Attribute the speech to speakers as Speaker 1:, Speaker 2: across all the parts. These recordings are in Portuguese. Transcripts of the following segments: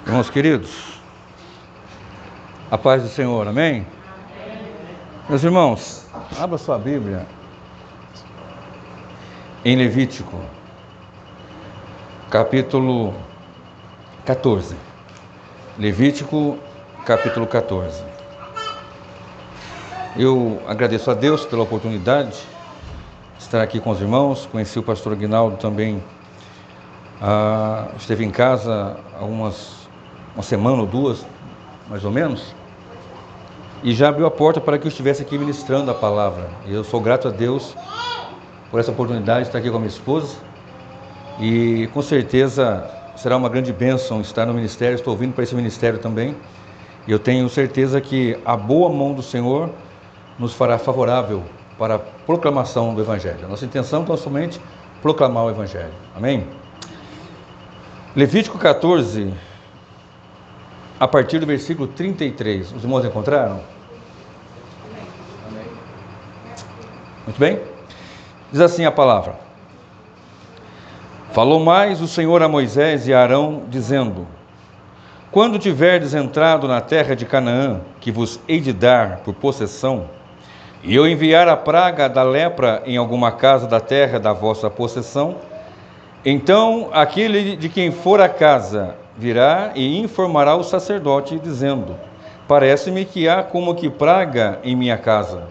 Speaker 1: Irmãos queridos, a paz do Senhor, amém? Meus irmãos, abra sua Bíblia em Levítico, capítulo 14. Levítico, capítulo 14. Eu agradeço a Deus pela oportunidade de estar aqui com os irmãos. Conheci o pastor Aguinaldo também, esteve em casa há uma semana ou duas, mais ou menos, e já abriu a porta para que eu estivesse aqui ministrando a palavra. E eu sou grato a Deus por essa oportunidade de estar aqui com a minha esposa, e com certeza será uma grande bênção estar no ministério. Estou vindo para esse ministério também, e eu tenho certeza que a boa mão do Senhor nos fará favorável para a proclamação do Evangelho. A nossa intenção então é somente proclamar o Evangelho, amém? Levítico 14, a partir do versículo 33. Os irmãos encontraram? Amém. Muito bem. Diz assim a palavra: Falou mais o Senhor a Moisés e a Arão, dizendo: Quando tiverdes entrado na terra de Canaã, que vos hei de dar por possessão, e eu enviar a praga da lepra em alguma casa da terra da vossa possessão, então aquele de quem for a casa virá e informará o sacerdote, dizendo: Parece-me que há como que praga em minha casa.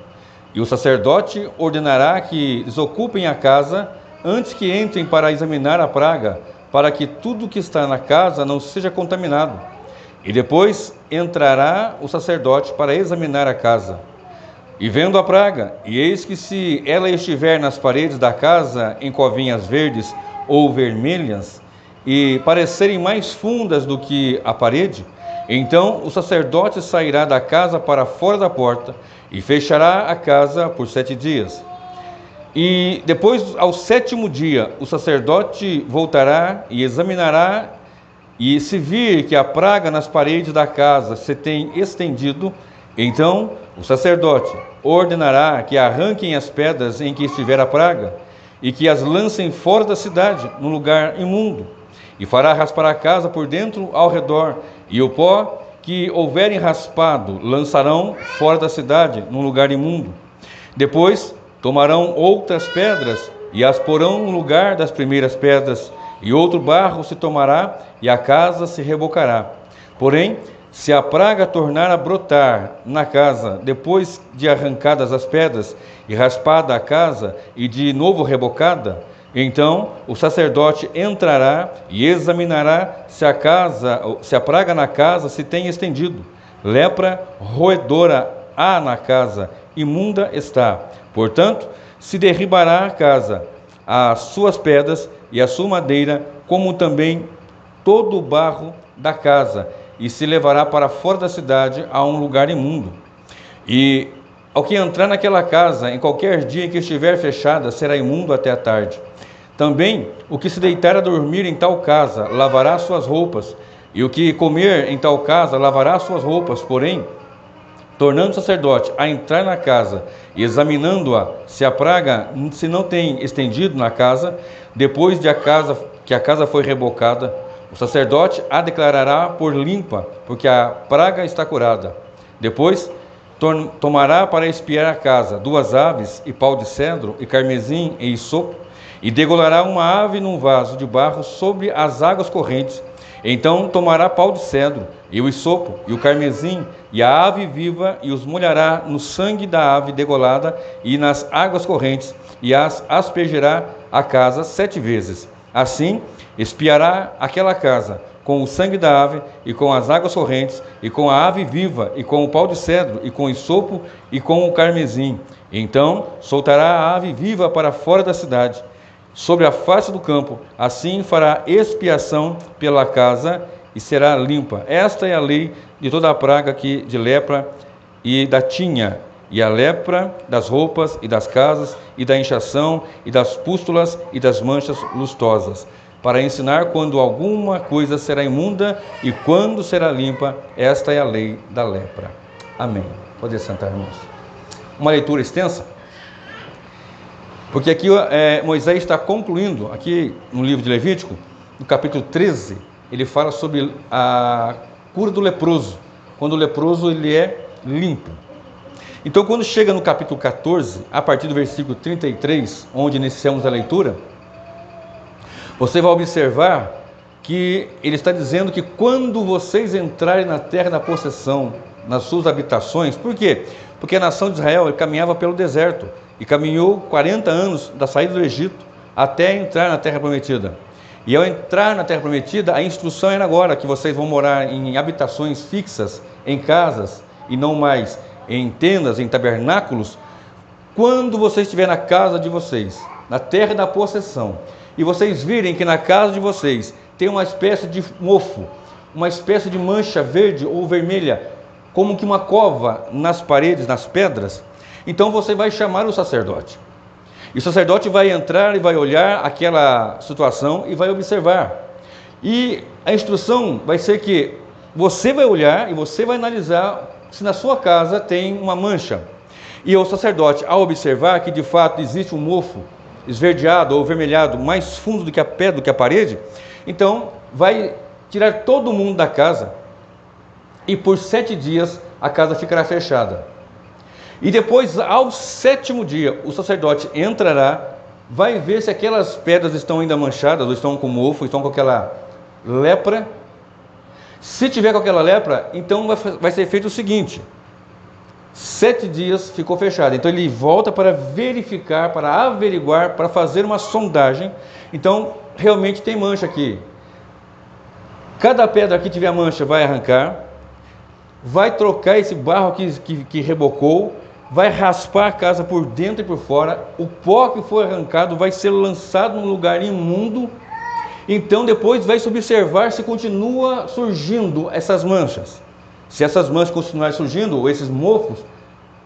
Speaker 1: E o sacerdote ordenará que desocupem a casa antes que entrem para examinar a praga, para que tudo que está na casa não seja contaminado. E depois entrará o sacerdote para examinar a casa. E vendo a praga, e eis que se ela estiver nas paredes da casa em covinhas verdes ou vermelhas, e parecerem mais fundas do que a parede, então o sacerdote sairá da casa para fora da porta e fechará a casa por 7 dias. E depois, ao 7º dia, o sacerdote voltará e examinará, e se vir que a praga nas paredes da casa se tem estendido, então o sacerdote ordenará que arranquem as pedras em que estiver a praga e que as lancem fora da cidade, no lugar imundo, e fará raspar a casa por dentro ao redor, e o pó que houverem raspado lançarão fora da cidade, num lugar imundo. Depois tomarão outras pedras e as porão no lugar das primeiras pedras, e outro barro se tomará e a casa se rebocará. Porém, se a praga tornar a brotar na casa, depois de arrancadas as pedras e raspada a casa e de novo rebocada, então o sacerdote entrará e examinará se a praga na casa se tem estendido. Lepra roedora há na casa, imunda está. Portanto, se derribará a casa, as suas pedras e a sua madeira, como também todo o barro da casa, e se levará para fora da cidade a um lugar imundo. E ao que entrar naquela casa, em qualquer dia em que estiver fechada, será imundo até a tarde. Também o que se deitar a dormir em tal casa, lavará suas roupas, e o que comer em tal casa, lavará suas roupas. Porém, tornando o sacerdote a entrar na casa e examinando-a, se a praga se não tem estendido na casa, depois de que a casa foi rebocada, o sacerdote a declarará por limpa, porque a praga está curada. Depois tomará para espiar a casa 2 aves e pau de cedro e carmesim e isopo, e degolará uma ave num vaso de barro sobre as águas correntes. Então tomará pau de cedro e o isopo e o carmesim e a ave viva, e os molhará no sangue da ave degolada e nas águas correntes, e as aspergerá a casa 7 vezes. Assim espiará aquela casa com o sangue da ave e com as águas correntes, e com a ave viva, e com o pau de cedro, e com o isopo, e com o carmesim. Então soltará a ave viva para fora da cidade, sobre a face do campo. Assim fará expiação pela casa e será limpa. Esta é a lei de toda a praga de lepra e da tinha, e a lepra das roupas e das casas, e da inchação, e das pústulas, e das manchas lustosas, para ensinar quando alguma coisa será imunda e quando será limpa. Esta é a lei da lepra. Amém. Pode sentar, irmãos. Uma leitura extensa, porque aqui Moisés está concluindo, aqui no livro de Levítico, no capítulo 13, ele fala sobre a cura do leproso, quando o leproso ele é limpo. Então, quando chega no capítulo 14, a partir do versículo 33, onde iniciamos a leitura, você vai observar que ele está dizendo que quando vocês entrarem na terra da possessão, nas suas habitações, por quê? Porque a nação de Israel caminhava pelo deserto e caminhou 40 anos da saída do Egito até entrar na terra prometida. E ao entrar na terra prometida, a instrução era agora que vocês vão morar em habitações fixas, em casas e não mais em tendas, em tabernáculos. Quando vocês estiverem na casa de vocês, na terra da possessão, e vocês virem que na casa de vocês tem uma espécie de mofo, uma espécie de mancha verde ou vermelha, como que uma cova nas paredes, nas pedras, então você vai chamar o sacerdote. E o sacerdote vai entrar e vai olhar aquela situação e vai observar. E a instrução vai ser que você vai olhar e você vai analisar se na sua casa tem uma mancha. E o sacerdote, ao observar que de fato existe um mofo esverdeado ou avermelhado mais fundo do que a pedra, do que a parede, então vai tirar todo mundo da casa e por 7 dias a casa ficará fechada. E depois, ao 7º dia, o sacerdote entrará, vai ver se aquelas pedras estão ainda manchadas, ou estão com mofo, estão com aquela lepra. Se tiver com aquela lepra, então vai ser feito o seguinte: 7 dias ficou fechado. Então ele volta para verificar, para averiguar, para fazer uma sondagem. Então realmente tem mancha aqui. Cada pedra que tiver mancha vai arrancar, vai trocar esse barro que rebocou, vai raspar a casa por dentro e por fora. O pó que foi arrancado vai ser lançado num lugar imundo. Então depois vai se observar se continua surgindo essas manchas. Se essas manchas continuarem surgindo, ou esses mofos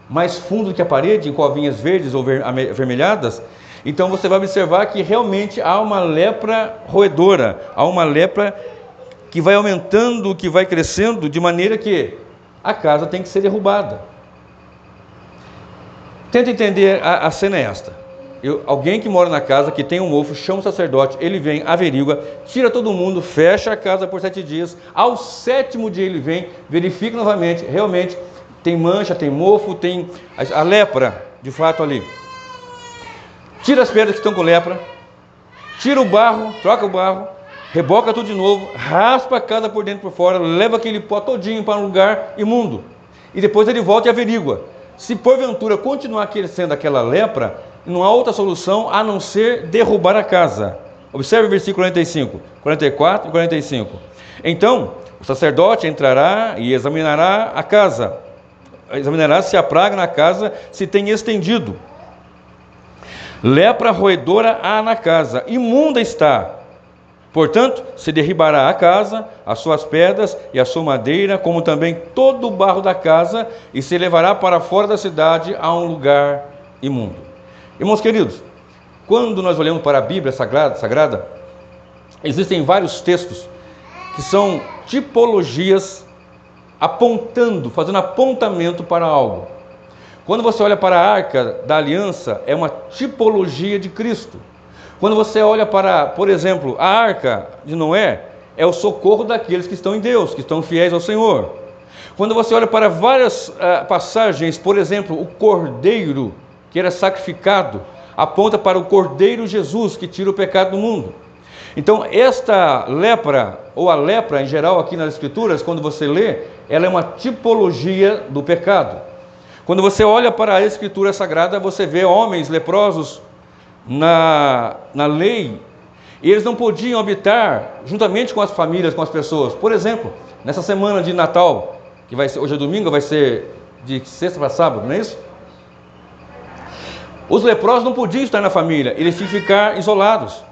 Speaker 1: mais fundos que a parede, em covinhas verdes ou avermelhadas, então você vai observar que realmente há uma lepra roedora, há uma lepra que vai aumentando, que vai crescendo, de maneira que a casa tem que ser derrubada. Tenta entender, a cena é esta. Alguém que mora na casa, que tem um mofo, chama o sacerdote, ele vem, averigua, tira todo mundo, fecha a casa por 7 dias, ao 7º dia ele vem, verifica novamente, realmente tem mancha, tem mofo, tem a lepra, de fato ali. Tira as pedras que estão com lepra, tira o barro, troca o barro, reboca tudo de novo, raspa a casa por dentro e por fora, leva aquele pó todinho para um lugar imundo. E depois ele volta e averigua. Se porventura continuar crescendo aquela lepra, não há outra solução a não ser derrubar a casa. Observe o versículo 45, 44 e 45. Então, o sacerdote entrará e examinará a casa. Examinará se a praga na casa se tem estendido. Lepra roedora há na casa, imunda está. Portanto, se derribará a casa, as suas pedras e a sua madeira, como também todo o barro da casa, e se levará para fora da cidade a um lugar imundo. Irmãos queridos, quando nós olhamos para a Bíblia Sagrada, existem vários textos que são tipologias apontando, fazendo apontamento para algo. Quando você olha para a Arca da Aliança, é uma tipologia de Cristo. Quando você olha para, por exemplo, a Arca de Noé, é o socorro daqueles que estão em Deus, que estão fiéis ao Senhor. Quando você olha para várias passagens, por exemplo, o Cordeiro que era sacrificado, aponta para o Cordeiro Jesus, que tira o pecado do mundo. Então, esta lepra, ou a lepra em geral aqui nas Escrituras, quando você lê, ela é uma tipologia do pecado. Quando você olha para a Escritura Sagrada, você vê homens leprosos na lei, e eles não podiam habitar juntamente com as famílias, com as pessoas. Por exemplo, nessa semana de Natal, que vai ser, hoje é domingo, vai ser de sexta para sábado, não é isso? Os leprosos não podiam estar na família, eles tinham que ficar isolados.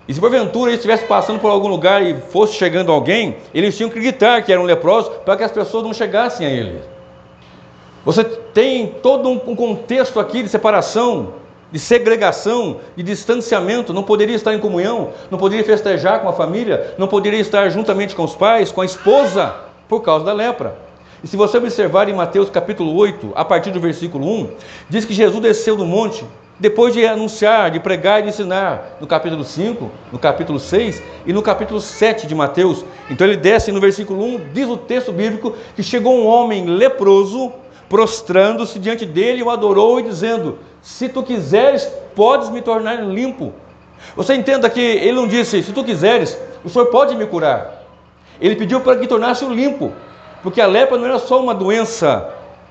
Speaker 1: E se porventura eles estivessem passando por algum lugar e fosse chegando alguém, eles tinham que gritar que eram leprosos para que as pessoas não chegassem a eles. Você tem todo um contexto aqui de separação, de segregação, de distanciamento. Não poderia estar em comunhão, não poderia festejar com a família, não poderia estar juntamente com os pais, com a esposa, por causa da lepra. E se você observar em Mateus capítulo 8, a partir do versículo 1, diz que Jesus desceu do monte, depois de anunciar, de pregar e de ensinar, no capítulo 5, no capítulo 6 e no capítulo 7 de Mateus. Então ele desce no versículo 1, diz o texto bíblico, que chegou um homem leproso, prostrando-se diante dele, o adorou e dizendo: se tu quiseres, podes me tornar limpo. Você entenda que ele não disse: se tu quiseres, o Senhor pode me curar. Ele pediu para que tornasse o limpo, porque a lepra não era só uma doença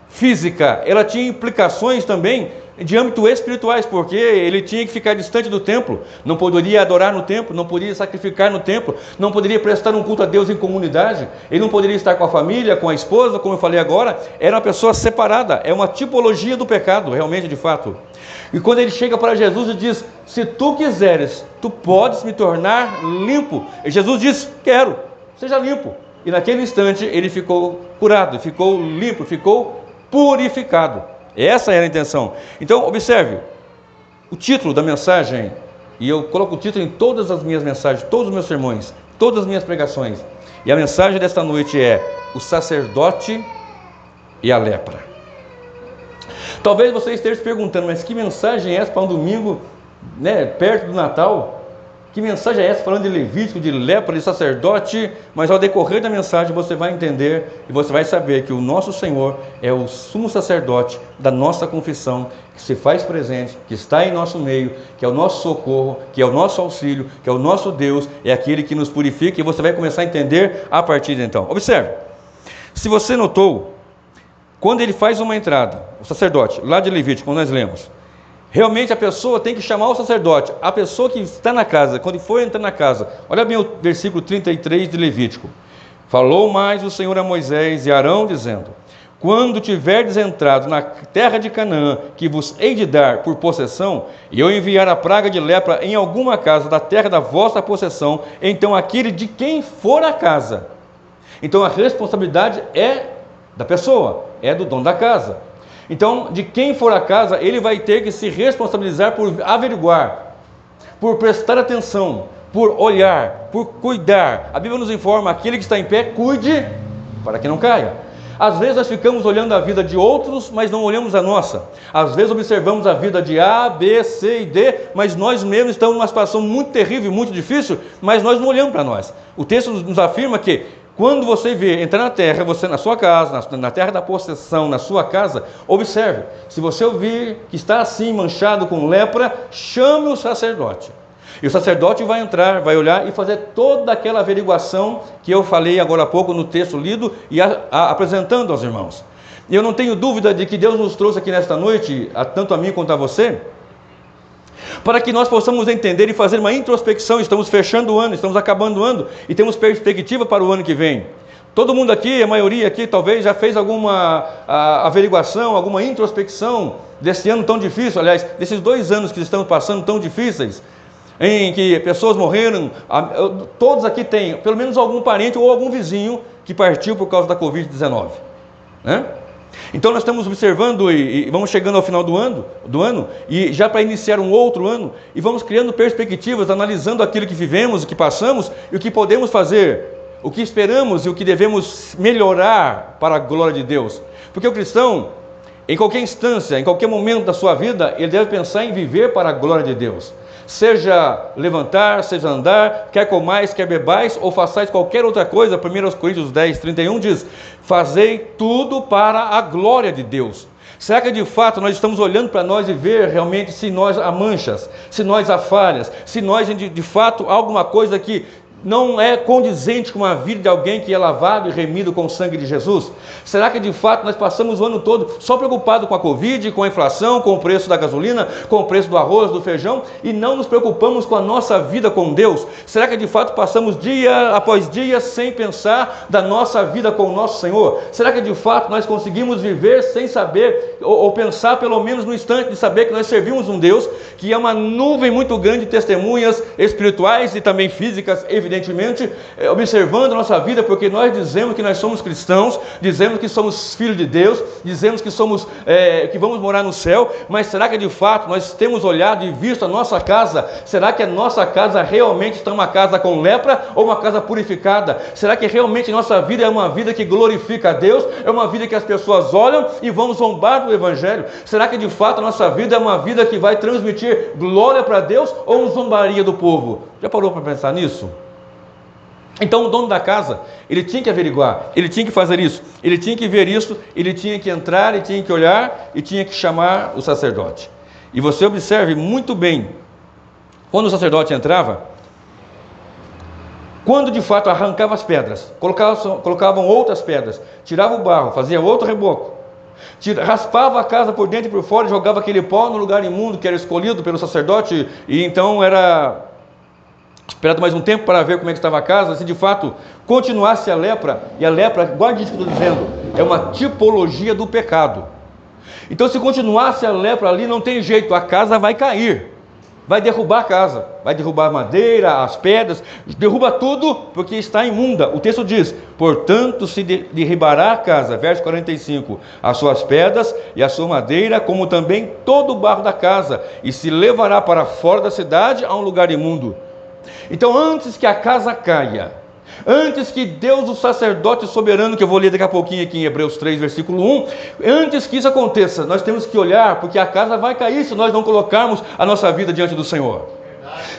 Speaker 1: física, ela tinha implicações também de âmbito espirituais, porque ele tinha que ficar distante do templo, não poderia adorar no templo, não poderia sacrificar no templo, não poderia prestar um culto a Deus em comunidade, ele não poderia estar com a família, com a esposa, como eu falei agora, era uma pessoa separada, é uma tipologia do pecado, realmente, de fato. E quando ele chega para Jesus e diz: se tu quiseres, tu podes me tornar limpo. E Jesus diz: quero, seja limpo. E naquele instante ele ficou curado, ficou limpo, ficou purificado. Essa era a intenção. Então, observe, o título da mensagem, e eu coloco o título em todas as minhas mensagens, todos os meus sermões, todas as minhas pregações. E a mensagem desta noite é: o sacerdote e a lepra. Talvez você esteja se perguntando: mas que mensagem é essa para um domingo, perto do Natal? Que mensagem é essa falando de Levítico, de lepra, de sacerdote? Mas ao decorrer da mensagem você vai entender e você vai saber que o nosso Senhor é o sumo sacerdote da nossa confissão, que se faz presente, que está em nosso meio, que é o nosso socorro, que é o nosso auxílio, que é o nosso Deus, é aquele que nos purifica, e você vai começar a entender a partir de então. Observe, se você notou, quando ele faz uma entrada, o sacerdote, lá de Levítico, quando nós lemos, realmente a pessoa tem que chamar o sacerdote, a pessoa que está na casa, quando for entrar na casa. Olha bem o versículo 33 de Levítico. Falou mais o Senhor a Moisés e Arão, dizendo: quando tiverdes entrado na terra de Canaã, que vos hei de dar por possessão, e eu enviar a praga de lepra em alguma casa da terra da vossa possessão, então aquele de quem for a casa. Então a responsabilidade é da pessoa, é do dono da casa. Então, de quem for a casa, ele vai ter que se responsabilizar por averiguar, por prestar atenção, por olhar, por cuidar. A Bíblia nos informa: aquele que está em pé, cuide para que não caia. Às vezes nós ficamos olhando a vida de outros, mas não olhamos a nossa. Às vezes observamos a vida de A, B, C e D, mas nós mesmos estamos numa situação muito terrível, muito difícil, mas nós não olhamos para nós. O texto nos afirma que quando você vê entrar na terra, você na sua casa, na terra da possessão, na sua casa, observe, se você ouvir que está assim manchado com lepra, chame o sacerdote. E o sacerdote vai entrar, vai olhar e fazer toda aquela averiguação que eu falei agora há pouco no texto lido e apresentando aos irmãos. E eu não tenho dúvida de que Deus nos trouxe aqui nesta noite, tanto a mim quanto a você, para que nós possamos entender e fazer uma introspecção. Estamos fechando o ano, estamos acabando o ano e temos perspectiva para o ano que vem. Todo mundo aqui, a maioria aqui, talvez já fez alguma averiguação, alguma introspecção desse ano tão difícil, aliás, desses 2 anos que estamos passando tão difíceis, em que pessoas morreram. Todos aqui têm pelo menos algum parente ou algum vizinho que partiu por causa da Covid-19, né? Então nós estamos observando e vamos chegando ao final do ano e já para iniciar um outro ano, e vamos criando perspectivas, analisando aquilo que vivemos, o que passamos e o que podemos fazer, o que esperamos e o que devemos melhorar para a glória de Deus. Porque o cristão, em qualquer instância, em qualquer momento da sua vida, ele deve pensar em viver para a glória de Deus. Seja levantar, seja andar, quer comais, quer bebais, ou façais qualquer outra coisa. 1 Coríntios 10, 31 diz: fazei tudo para a glória de Deus. Será que de fato nós estamos olhando para nós e ver realmente se nós há manchas, se nós há falhas, se nós de fato há alguma coisa que não é condizente com a vida de alguém que é lavado e remido com o sangue de Jesus? Será que de fato nós passamos o ano todo só preocupado com a Covid, com a inflação, com o preço da gasolina, com o preço do arroz, do feijão, e não nos preocupamos com a nossa vida com Deus? Será que de fato passamos dia após dia sem pensar da nossa vida com o nosso Senhor? Será que de fato nós conseguimos viver sem saber, ou pensar pelo menos no instante de saber que nós servimos um Deus que é uma nuvem muito grande de testemunhas espirituais e também físicas, evidentemente, evidentemente, observando a nossa vida, porque nós dizemos que nós somos cristãos, dizemos que somos filhos de Deus, dizemos que que vamos morar no céu, mas será que de fato nós temos olhado e visto a nossa casa? Será que a nossa casa realmente está uma casa com lepra ou uma casa purificada? Será que realmente nossa vida é uma vida que glorifica a Deus? É uma vida que as pessoas olham e vão zombar do Evangelho? Será que de fato a nossa vida é uma vida que vai transmitir glória para Deus ou zombaria do povo? Já parou para pensar nisso? Então o dono da casa, ele tinha que averiguar, ele tinha que fazer isso, ele tinha que ver isso, ele tinha que entrar, ele tinha que olhar e tinha que chamar o sacerdote. E você observe muito bem, quando o sacerdote entrava, quando de fato arrancava as pedras, colocavam outras pedras, tirava o barro, fazia outro reboco, raspava a casa por dentro e por fora, jogava aquele pó no lugar imundo que era escolhido pelo sacerdote, e então era esperado mais um tempo para ver como é que estava a casa, se de fato continuasse a lepra, e a lepra, guarde isso que eu estou dizendo, é uma tipologia do pecado. Então se continuasse a lepra ali, não tem jeito, a casa vai cair, vai derrubar a casa, vai derrubar a madeira, as pedras, derruba tudo, porque está imunda. O texto diz, portanto se derribará a casa, verso 45, as suas pedras e a sua madeira, como também todo o barro da casa, e se levará para fora da cidade a um lugar imundo. Então antes que a casa caia, antes que Deus, o sacerdote soberano, que eu vou ler daqui a pouquinho aqui em Hebreus 3, versículo 1, antes que isso aconteça, nós temos que olhar, porque a casa vai cair se nós não colocarmos a nossa vida diante do Senhor.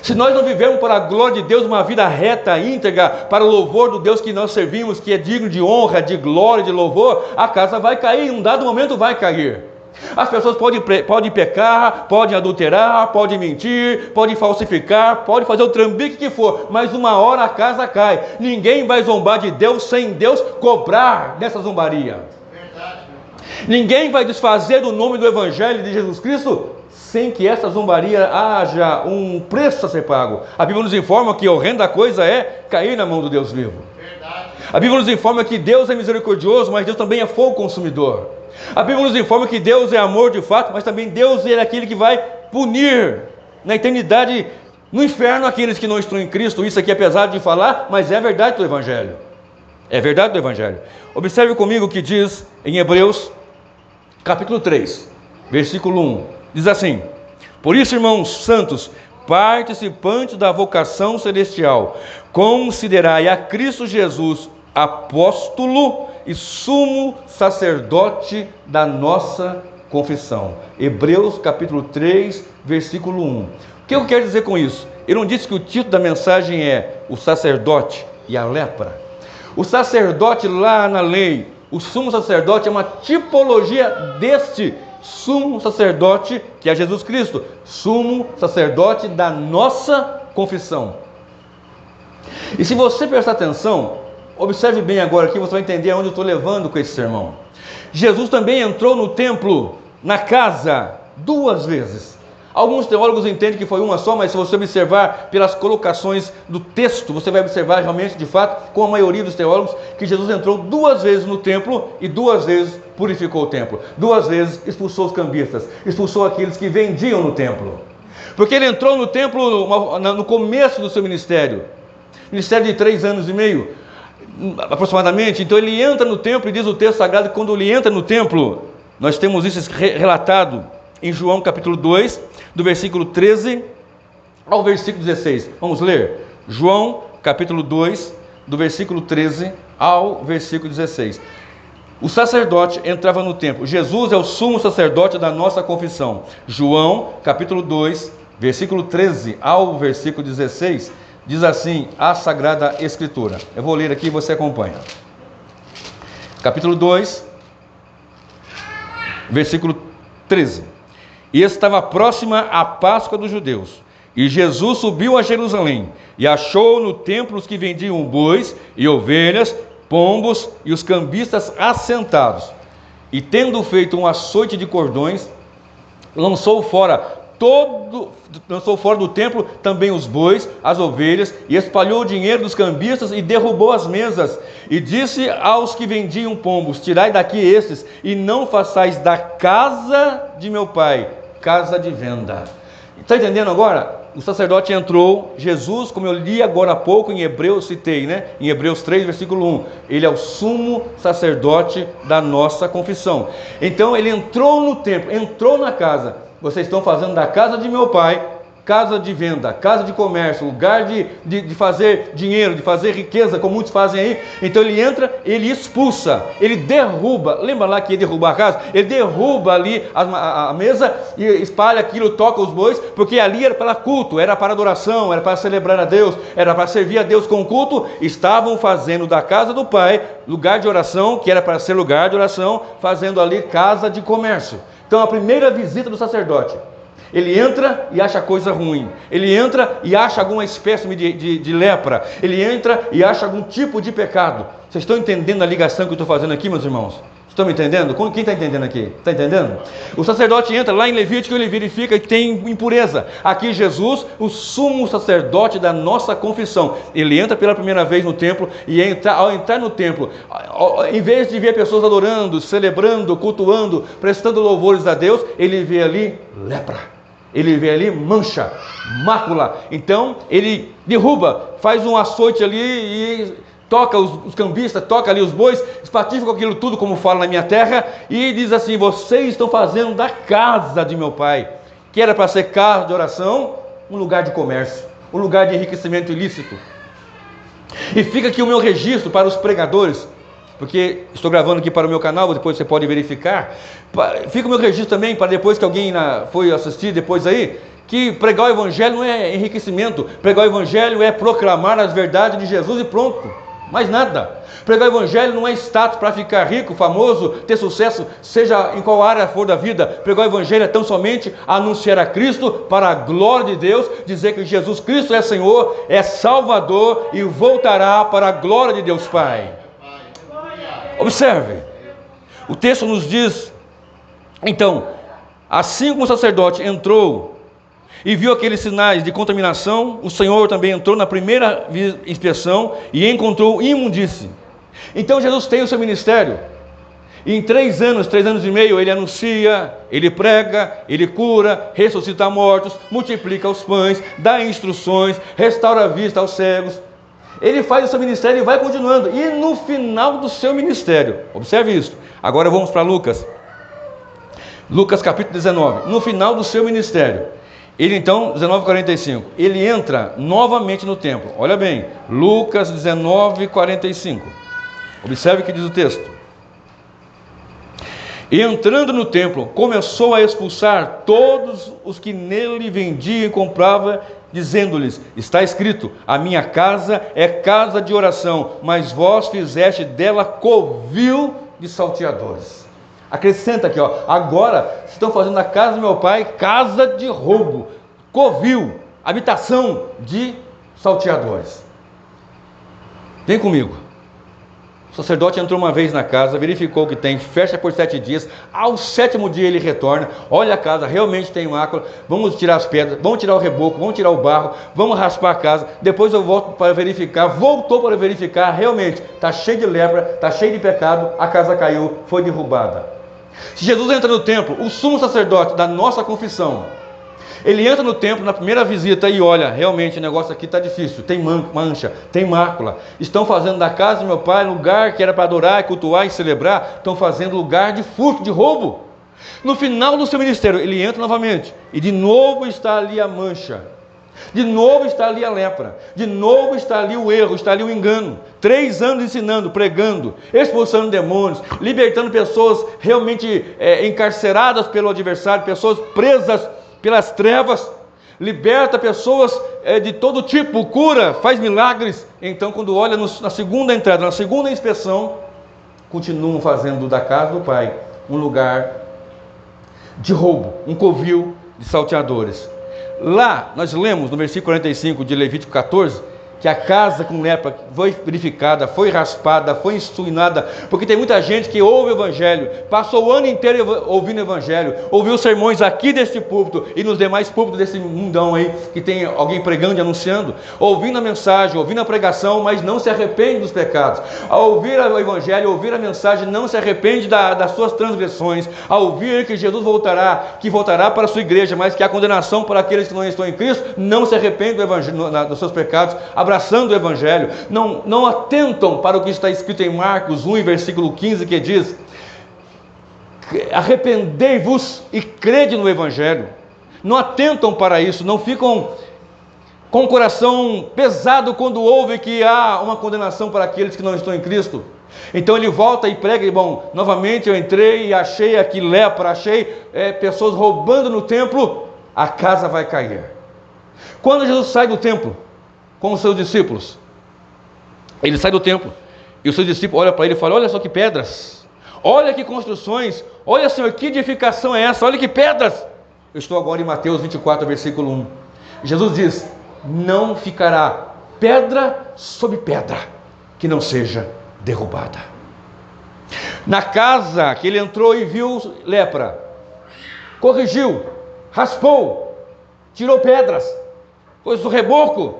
Speaker 1: Se nós não vivemos para a glória de Deus, uma vida reta, íntegra, para o louvor do Deus que nós servimos, que é digno de honra, de glória, de louvor, a casa vai cair, em um dado momento vai cair. As pessoas podem pecar, podem adulterar, podem mentir, podem falsificar, podem fazer o trambique que for, mas uma hora a casa cai. Ninguém vai zombar de Deus sem Deus cobrar dessa zombaria. Verdade. Ninguém vai desfazer do nome do Evangelho de Jesus Cristo sem que essa zombaria haja um preço a ser pago. A Bíblia nos informa que a horrenda coisa é cair na mão do Deus vivo. Verdade. A Bíblia nos informa que Deus é misericordioso, mas Deus também é fogo consumidor. A Bíblia nos informa que Deus é amor de fato, mas também Deus é aquele que vai punir na eternidade, no inferno, aqueles que não estão em Cristo. Isso aqui é pesado de falar, mas é verdade do Evangelho. É verdade do Evangelho. Observe comigo o que diz em Hebreus, capítulo 3, versículo 1. Diz assim, por isso, irmãos santos, participantes da vocação celestial, considerai a Cristo Jesus, apóstolo e sumo sacerdote da nossa confissão. Hebreus capítulo 3, versículo 1. O que eu quero dizer com isso? Eu não disse que o título da mensagem é o sacerdote e a lepra. O sacerdote lá na lei, o sumo sacerdote é uma tipologia deste sumo sacerdote que é Jesus Cristo, sumo sacerdote da nossa confissão. E se você prestar atenção, observe bem agora aqui, você vai entender aonde eu estou levando com esse sermão. Jesus também entrou no templo, na casa, 2 vezes. Alguns teólogos entendem que foi uma só, mas se você observar pelas colocações do texto, você vai observar realmente, de fato, com a maioria dos teólogos, que Jesus entrou 2 vezes no templo e 2 vezes purificou o templo. 2 vezes expulsou os cambistas, expulsou aqueles que vendiam no templo. Porque ele entrou no templo no começo do seu ministério, ministério de 3 anos e meio, aproximadamente. Então ele entra no templo e diz o texto sagrado que quando ele entra no templo, nós temos isso relatado em João capítulo 2, do versículo 13 ao versículo 16. Vamos ler? João capítulo 2, do versículo 13 ao versículo 16. O sacerdote entrava no templo. Jesus é o sumo sacerdote da nossa confissão. João capítulo 2, versículo 13 ao versículo 16. Diz assim a Sagrada Escritura. Eu vou ler aqui e você acompanha. Capítulo 2, versículo 13. E estava próxima a Páscoa dos judeus. E Jesus subiu a Jerusalém e achou no templo os que vendiam bois e ovelhas, pombos e os cambistas assentados. E tendo feito um açoite de cordões, lançou fora do templo também os bois, as ovelhas, e espalhou o dinheiro dos cambistas e derrubou as mesas. E disse aos que vendiam pombos: tirai daqui estes, e não façais da casa de meu pai casa de venda. Está entendendo agora? o sacerdote entrou, Jesus, como eu li agora há pouco em Hebreus, citei, né? Em Hebreus 3, versículo 1, ele é o sumo sacerdote da nossa confissão. Então ele entrou no templo, entrou na casa. Vocês estão fazendo da casa de meu pai casa de venda, casa de comércio, lugar de fazer dinheiro, de fazer riqueza, como muitos fazem aí. Então ele entra, ele expulsa, ele derruba. Lembra lá que ia derrubar a casa? Ele derruba ali a mesa e espalha aquilo, toca os bois, porque ali era para culto, era para adoração, era para celebrar a Deus, era para servir a Deus com culto. Estavam fazendo da casa do pai lugar de oração, que era para ser lugar de oração, fazendo ali casa de comércio. Então a primeira visita do sacerdote, ele entra e acha coisa ruim, ele entra e acha alguma espécie de lepra, ele entra e acha algum tipo de pecado. Vocês estão entendendo a ligação que eu estou fazendo aqui, meus irmãos? Estão me entendendo? Quem está entendendo aqui? Está entendendo? O sacerdote entra lá em Levítico, ele verifica que tem impureza. Aqui Jesus, o sumo sacerdote da nossa confissão, ele entra pela primeira vez no templo e ao entrar no templo, em vez de ver pessoas adorando, celebrando, cultuando, prestando louvores a Deus, ele vê ali lepra. Ele vê ali mancha, mácula. Então ele derruba, faz um açoite ali e toca os cambistas, toca ali os bois, espatifa com aquilo tudo, como fala na minha terra, e diz assim: vocês estão fazendo da casa de meu pai, que era para ser casa de oração, um lugar de comércio, um lugar de enriquecimento ilícito. E fica aqui o meu registro para os pregadores, porque estou gravando aqui para o meu canal, depois você pode verificar. Fica o meu registro também, para depois que alguém foi assistir depois aí, que pregar o evangelho não é enriquecimento, pregar o evangelho é proclamar as verdades de Jesus e pronto, mais nada. Pregar o evangelho não é status para ficar rico, famoso, ter sucesso, seja em qual área for da vida. Pregar o evangelho é tão somente anunciar a Cristo para a glória de Deus, dizer que Jesus Cristo é Senhor, é Salvador e voltará para a glória de Deus Pai. Observe, o texto nos diz, então, assim como o sacerdote entrou e viu aqueles sinais de contaminação, o Senhor também entrou na primeira inspeção e encontrou imundície. Então Jesus tem o seu ministério, e em 3 anos e meio, ele anuncia, ele prega, ele cura, ressuscita mortos, multiplica os pães, dá instruções, restaura a vista aos cegos. Ele faz o seu ministério e vai continuando. E no final do seu ministério, observe isso. Agora vamos para Lucas. Lucas capítulo 19. No final do seu ministério, ele então, 19:45, ele entra novamente no templo. Olha bem, Lucas 19:45. Observe o que diz o texto. E entrando no templo, começou a expulsar todos os que nele vendiam e compravam, dizendo-lhes: está escrito, a minha casa é casa de oração, mas vós fizeste dela covil de salteadores. Acrescenta aqui, agora estão fazendo a casa do meu pai casa de roubo, covil, habitação de salteadores. Vem comigo. O sacerdote entrou uma vez na casa, verificou o que tem, fecha por 7 dias, ao 7º dia ele retorna, olha a casa, realmente tem mácula, vamos tirar as pedras, vamos tirar o reboco, vamos tirar o barro, vamos raspar a casa, depois eu volto para verificar, voltou para verificar, realmente, está cheio de lepra, está cheio de pecado, a casa caiu, foi derrubada. Se Jesus entra no templo, o sumo sacerdote da nossa confissão, ele entra no templo na primeira visita e olha, realmente o negócio aqui está difícil, tem mancha, tem mácula, estão fazendo da casa do meu pai lugar que era para adorar, cultuar e celebrar, estão fazendo lugar de furto, de roubo. No final do seu ministério, ele entra novamente e de novo está ali a mancha, de novo está ali a lepra, de novo está ali o erro, está ali o engano. 3 anos ensinando, pregando, expulsando demônios, libertando pessoas realmente encarceradas pelo adversário, pessoas presas pelas trevas, liberta pessoas de todo tipo, cura, faz milagres. Então, quando olha na segunda entrada, na segunda inspeção, continuam fazendo da casa do pai um lugar de roubo, um covil de salteadores. Lá, nós lemos no versículo 45 de Levítico 14, que a casa com lepra foi verificada, foi raspada, foi insuinada, porque tem muita gente que ouve o Evangelho, passou o ano inteiro ouvindo o Evangelho, ouviu sermões aqui deste púlpito e nos demais púlpitos desse mundão aí, que tem alguém pregando e anunciando, ouvindo a mensagem, ouvindo a pregação, mas não se arrepende dos pecados. Ao ouvir o Evangelho, ouvir a mensagem, não se arrepende das suas transgressões, ao ouvir que Jesus voltará, que voltará para a sua igreja, mas que há condenação para aqueles que não estão em Cristo, não se arrepende do Evangelho, dos seus pecados, abraçando o Evangelho, não atentam para o que está escrito em Marcos 1, versículo 15, que diz: arrependei-vos e crede no Evangelho. Não atentam para isso, não ficam com o coração pesado quando ouvem que há uma condenação para aqueles que não estão em Cristo. Então ele volta e prega: bom, novamente eu entrei e achei aqui lepra, achei pessoas roubando no templo, a casa vai cair. Quando Jesus sai do templo com os seus discípulos, ele sai do templo e os seus discípulos olham para ele e falam: olha só que pedras, olha que construções, olha, Senhor, que edificação é essa, olha que pedras. Eu estou agora em Mateus 24, versículo 1. Jesus diz: não ficará pedra sobre pedra que não seja derrubada. Na casa que ele entrou e viu lepra, corrigiu, raspou, tirou pedras, pois o reboco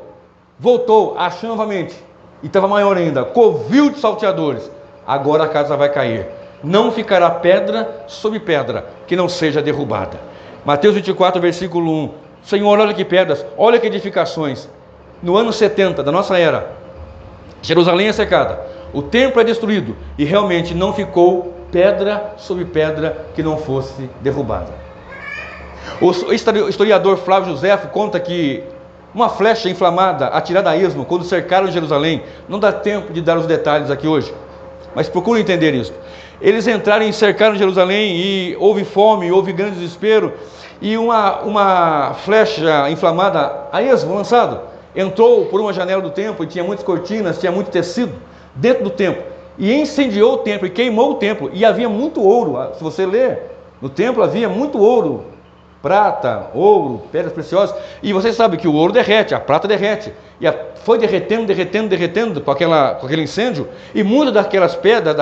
Speaker 1: voltou, achou novamente, e estava maior ainda, covil de salteadores. Agora a casa vai cair, não ficará pedra sobre pedra que não seja derrubada. Mateus 24, versículo 1. Senhor, olha que pedras, olha que edificações. No ano 70 da nossa era, Jerusalém é cercada, o templo é destruído, e realmente não ficou pedra sobre pedra que não fosse derrubada. O historiador Flávio Josefo conta que uma flecha inflamada, atirada a esmo, quando cercaram Jerusalém, não dá tempo de dar os detalhes aqui hoje, mas procure entender isso. Eles entraram e cercaram Jerusalém, e houve fome, houve grande desespero, e uma flecha inflamada a esmo, lançado, entrou por uma janela do templo, e tinha muitas cortinas, tinha muito tecido dentro do templo, e incendiou o templo, e queimou o templo, e havia muito ouro. Se você ler, no templo havia muito ouro, prata, ouro, pedras preciosas, e você sabe que o ouro derrete, a prata derrete, e foi derretendo com aquele incêndio, e muitas daquelas pedras,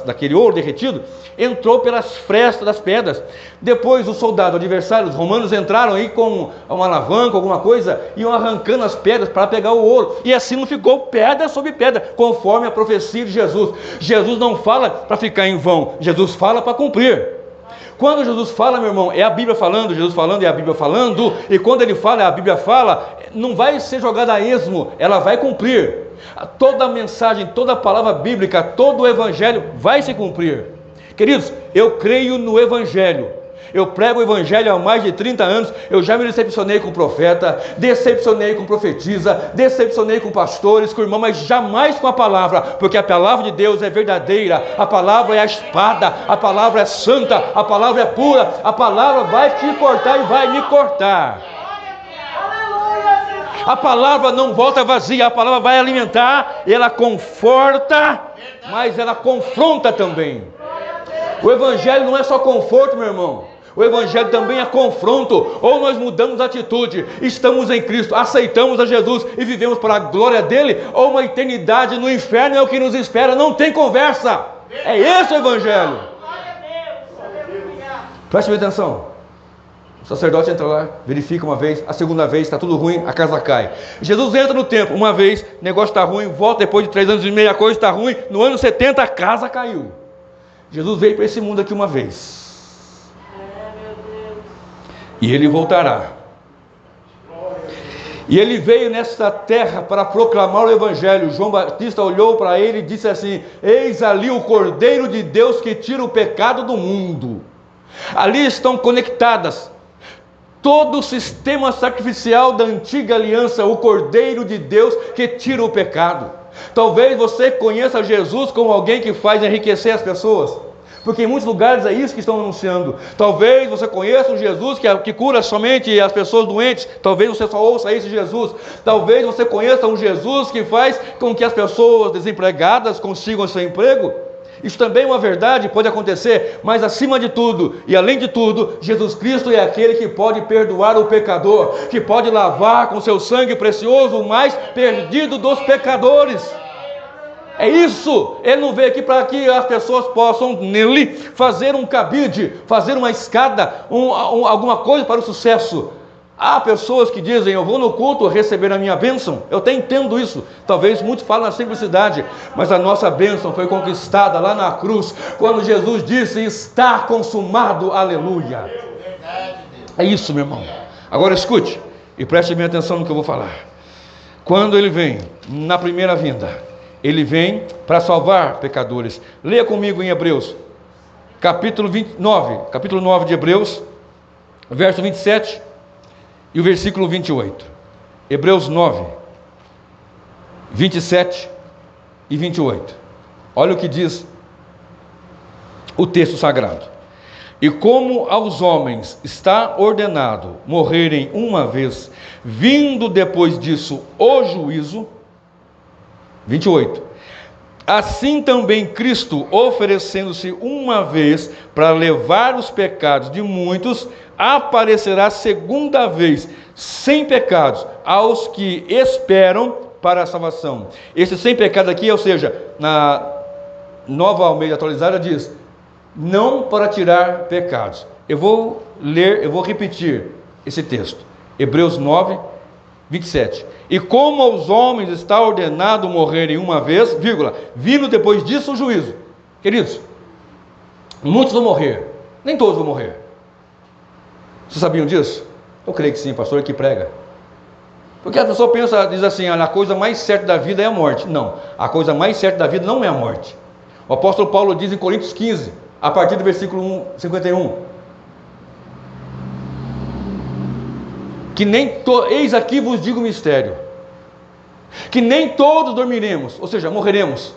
Speaker 1: daquele ouro derretido, entrou pelas frestas das pedras. Depois os soldados adversários, os romanos, entraram aí com uma alavanca, alguma coisa, iam arrancando as pedras para pegar o ouro, e assim não ficou pedra sobre pedra, conforme a profecia de Jesus. Jesus não fala para ficar em vão, Jesus fala para cumprir. Quando Jesus fala, meu irmão, é a Bíblia falando, Jesus falando, é a Bíblia falando, e quando ele fala, é a Bíblia fala, não vai ser jogada a esmo, ela vai cumprir. Toda a mensagem, toda a palavra bíblica, todo o Evangelho vai se cumprir. Queridos, eu creio no Evangelho. Eu prego o Evangelho há mais de 30 anos, eu já me decepcionei com profeta, decepcionei com profetisa, decepcionei com pastores, com irmão, mas jamais com a palavra, porque a palavra de Deus é verdadeira, a palavra é a espada, a palavra é santa, a palavra é pura, a palavra vai te cortar e vai me cortar. A palavra não volta vazia, a palavra vai alimentar, ela conforta, mas ela confronta também. O Evangelho não é só conforto, meu irmão. O Evangelho também é confronto. Ou nós mudamos a atitude, estamos em Cristo, aceitamos a Jesus e vivemos para a glória dele, ou uma eternidade no inferno é o que nos espera, não tem conversa. É esse o Evangelho. Preste atenção. O sacerdote entra lá, verifica uma vez, a segunda vez, está tudo ruim, a casa cai. Jesus entra no templo, uma vez, o negócio está ruim, volta depois de 3 anos e meio, a coisa está ruim, no ano 70 a casa caiu. Jesus veio para esse mundo aqui uma vez. E ele voltará. E ele veio nesta terra para proclamar o Evangelho. João Batista olhou para ele e disse assim: eis ali o Cordeiro de Deus que tira o pecado do mundo. Ali estão conectadas todo o sistema sacrificial da antiga aliança, o Cordeiro de Deus que tira o pecado. Talvez você conheça Jesus como alguém que faz enriquecer as pessoas, porque em muitos lugares é isso que estão anunciando. Talvez você conheça um Jesus que cura somente as pessoas doentes. Talvez você só ouça esse Jesus. Talvez você conheça um Jesus que faz com que as pessoas desempregadas consigam seu emprego. Isso também é uma verdade, pode acontecer, mas acima de tudo e além de tudo, Jesus Cristo é aquele que pode perdoar o pecador, que pode lavar com seu sangue precioso o mais perdido dos pecadores. É isso, ele não veio aqui para que as pessoas possam nele fazer um cabide, fazer uma escada, alguma coisa para o sucesso. Há pessoas que dizem, eu vou no culto receber a minha bênção. Eu até entendo isso, talvez muitos falam na simplicidade, mas a nossa bênção foi conquistada lá na cruz, quando Jesus disse, está consumado, aleluia. É isso, meu irmão. Agora escute, e preste bem atenção no que eu vou falar. Quando ele vem, na primeira vinda, ele vem para salvar pecadores. Leia comigo em Hebreus, capítulo 9 de Hebreus, verso 27 e o versículo 28. Hebreus 9, 27 e 28. Olha o que diz o texto sagrado. E como aos homens está ordenado morrerem uma vez, vindo depois disso o juízo, 28. Assim também Cristo, oferecendo-se uma vez para levar os pecados de muitos, aparecerá segunda vez, sem pecados, aos que esperam para a salvação. Esse sem pecado aqui, ou seja, na Nova Almeida Atualizada diz, não para tirar pecados. Eu vou repetir esse texto. Hebreus 9, 27. E como aos homens está ordenado morrerem uma vez, vindo depois disso o juízo. Queridos, muitos vão morrer, nem todos vão morrer. Vocês sabiam disso? Eu creio que sim, pastor que prega. Porque a pessoa diz assim, a coisa mais certa da vida é a morte. Não, a coisa mais certa da vida não é a morte. O apóstolo Paulo diz em Coríntios 15, a partir do versículo 51, que eis aqui vos digo o mistério, que nem todos dormiremos, ou seja, morreremos,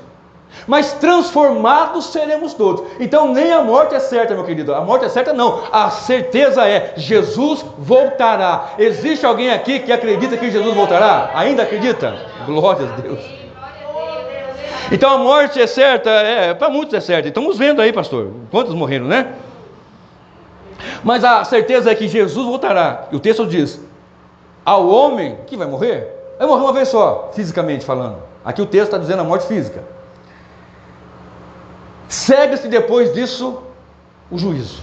Speaker 1: mas transformados seremos todos. Então nem a morte é certa, meu querido, a morte é certa não, a certeza é, Jesus voltará. Existe alguém aqui que acredita que Jesus voltará? Ainda acredita? Glória a Deus. Então a morte é certa, para muitos é certa, estamos vendo aí, pastor, quantos morreram, né? Mas a certeza é que Jesus voltará, e o texto diz, ao homem que vai morrer uma vez só, fisicamente falando. Aqui o texto está dizendo a morte física. Segue-se depois disso o juízo.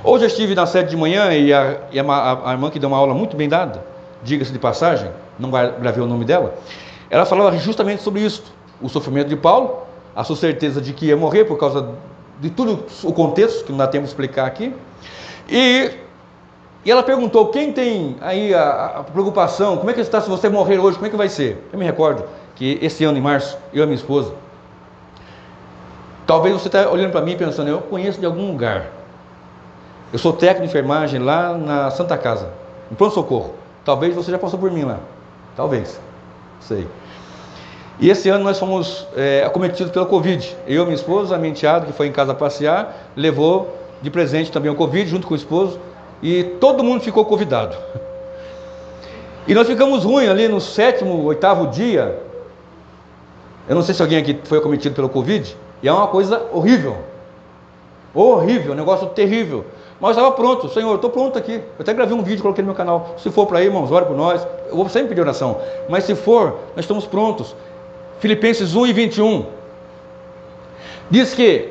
Speaker 1: Hoje eu estive na sede de manhã e a irmã que deu uma aula muito bem dada, diga-se de passagem, não gravei o nome dela, ela falava justamente sobre isso, o sofrimento de Paulo, a sua certeza de que ia morrer por causa de tudo o contexto, que não dá tempo de explicar aqui, e ela perguntou, quem tem aí a preocupação, como é que está se você morrer hoje, como é que vai ser? Eu me recordo que esse ano em março, eu e minha esposa, talvez você está olhando para mim pensando, eu conheço de algum lugar, eu sou técnico de enfermagem lá na Santa Casa, em pronto-socorro, talvez você já passou por mim lá, talvez, sei. E esse ano nós fomos acometidos pela Covid, eu, minha esposa, a minha enteada que foi em casa passear, levou de presente também o Covid junto com o esposo, e todo mundo ficou convidado. E nós ficamos ruins ali no 7º, 8º dia. Eu não sei se alguém aqui foi acometido pelo Covid, e é uma coisa horrível, um negócio terrível. Mas eu estava pronto, Senhor, eu estou pronto aqui. Eu até gravei um vídeo, coloquei no meu canal. Se for para aí, irmãos, ore por nós. Eu vou sempre pedir oração, mas se for, nós estamos prontos. Filipenses 1 e 21 diz que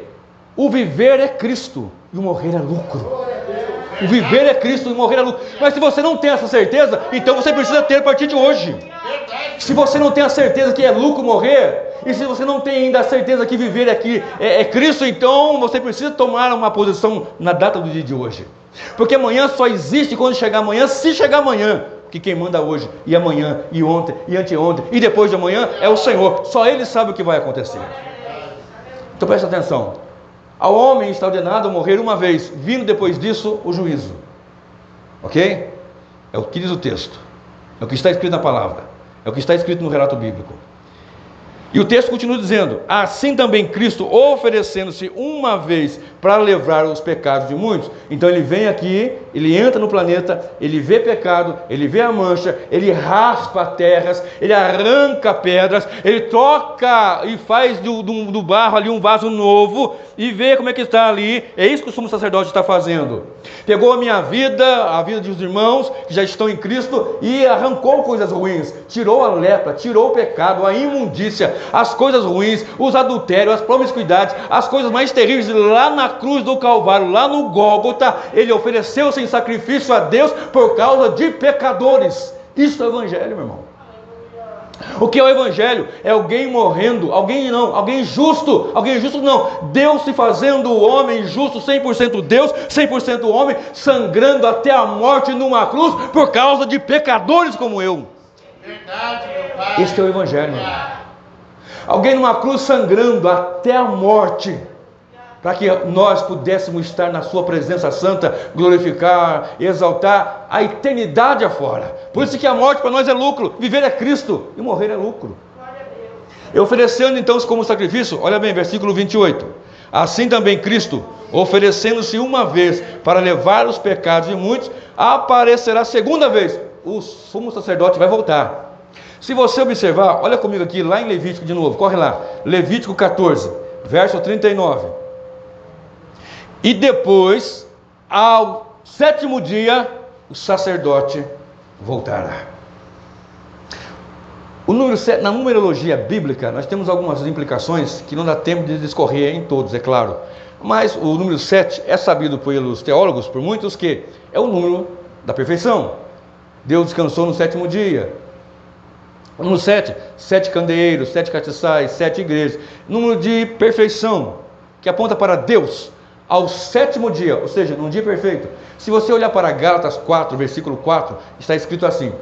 Speaker 1: o viver é Cristo e o morrer é lucro. O viver é Cristo e morrer é lucro. Mas se você não tem essa certeza, então você precisa ter a partir de hoje. Se você não tem a certeza que é lucro morrer, e se você não tem ainda a certeza que viver aqui é Cristo, então você precisa tomar uma posição na data do dia de hoje. Porque amanhã só existe quando chegar amanhã, se chegar amanhã. Porque quem manda hoje, e amanhã, e ontem, e anteontem, e depois de amanhã, é o Senhor. Só Ele sabe o que vai acontecer. Então presta atenção. Ao homem está ordenado morrer uma vez, vindo depois disso o juízo. Ok? É o que diz o texto. É o que está escrito na palavra. É o que está escrito no relato bíblico. E o texto continua dizendo, assim também Cristo, oferecendo-se uma vez para livrar os pecados de muitos. Então ele vem aqui ele entra no planeta, ele vê pecado, ele vê a mancha, ele raspa terras, ele arranca pedras, ele toca e faz do barro ali um vaso novo e vê como é que está ali. É isso que o sumo sacerdote está fazendo. Pegou a minha vida, a vida dos irmãos que já estão em Cristo e arrancou coisas ruins, tirou a lepra, tirou o pecado, a imundícia, as coisas ruins, os adultérios, as promiscuidades, as coisas mais terríveis. Lá na cruz do Calvário, lá no Gólgota, ele ofereceu-se em sacrifício a Deus por causa de pecadores. Isso é o Evangelho, meu irmão. O que é o Evangelho? É alguém morrendo, alguém justo não, Deus se fazendo o homem justo, 100% Deus, 100% homem, sangrando até a morte numa cruz por causa de pecadores como eu.
Speaker 2: Verdade, meu pai.
Speaker 1: Este é o Evangelho, meu irmão. Alguém numa cruz sangrando até a morte, para que nós pudéssemos estar na sua presença santa, glorificar, exaltar a eternidade afora. Por isso que a morte para nós é lucro, viver é Cristo e morrer é lucro. E oferecendo então como sacrifício, olha bem, versículo 28. Assim também Cristo, oferecendo-se uma vez para levar os pecados de muitos, aparecerá segunda vez. O sumo sacerdote vai voltar. Se você observar, olha comigo aqui, lá em Levítico de novo, corre lá, Levítico 14, verso 39. E depois, ao sétimo dia, o sacerdote voltará. O número 7, na numerologia bíblica, nós temos algumas implicações que não dá tempo de discorrer em todos, é claro. Mas o número 7 é sabido pelos teólogos, por muitos, que é o número da perfeição. Deus descansou no sétimo dia. O número 7, 7 candeeiros, 7 castiçais, 7 igrejas. Número de perfeição, que aponta para Deus. Ao sétimo dia, ou seja, num dia perfeito. Se você olhar para Gálatas 4, versículo 4, está escrito assim: